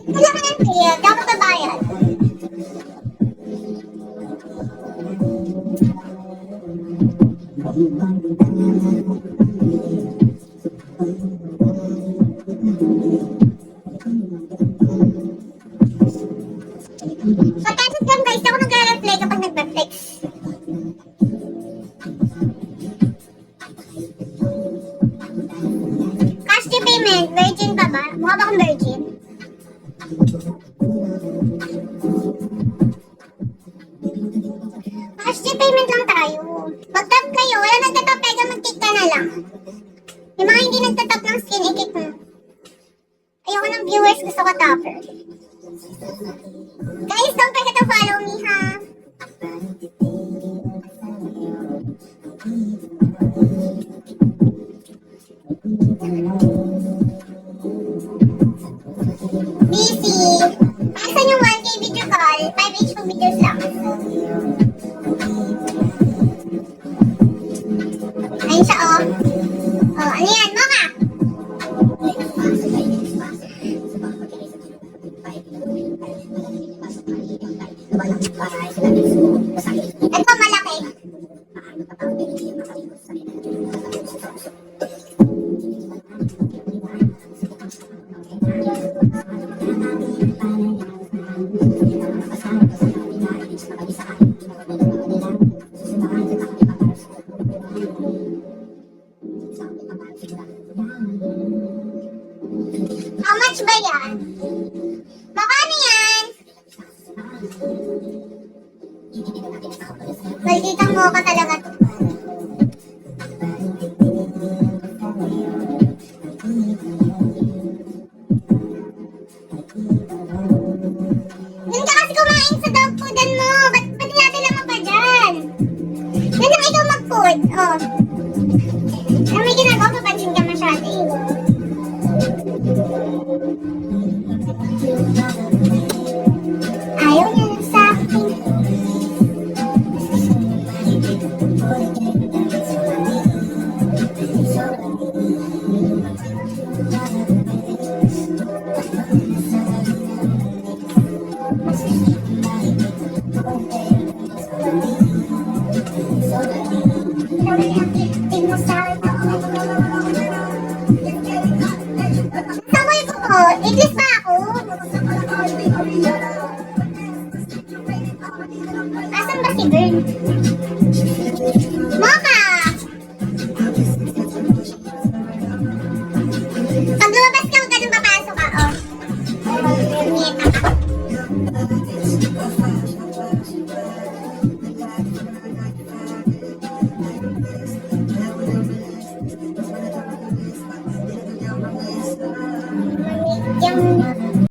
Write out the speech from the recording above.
Kailangan ng clear, dapat babayad. Patensya lang guys, ako nag-replay kapag nag-flex. Cash to payment, virgin pa ba? Mukha ba akong virgin? Cash to payment lang tayo. Mag-tap kayo, wala nagtatap, pega mag-kick ka na lang. Yung mga hindi nagtatap ng skin, i-kick mo. Ayoko ng viewers, gusto ko topper. Guys, don't forget to follow me, ha? Busy. Pasan yung 1K video call, 5H for videos lang. Ayun siya, oh. Oh, ano yan? Mocha! Ito malaki. How much ba yan? Magkano yan? Malditang mo ka talaga to. Yun ka kasi kumain sa dog foodan mo. Ba't dinadala mo pa dyan? Yan ang ikaw mag-food. Oh. Ano may ginagawa? Papansin ka masyado eh. Ayaw niya lang sa akin. Saboy ko po, English pa ako. Asan ba si Bern? Mocha! Pag lumabas ka, huwag ka nang papasok ka, oh. Niyeta ka. Yung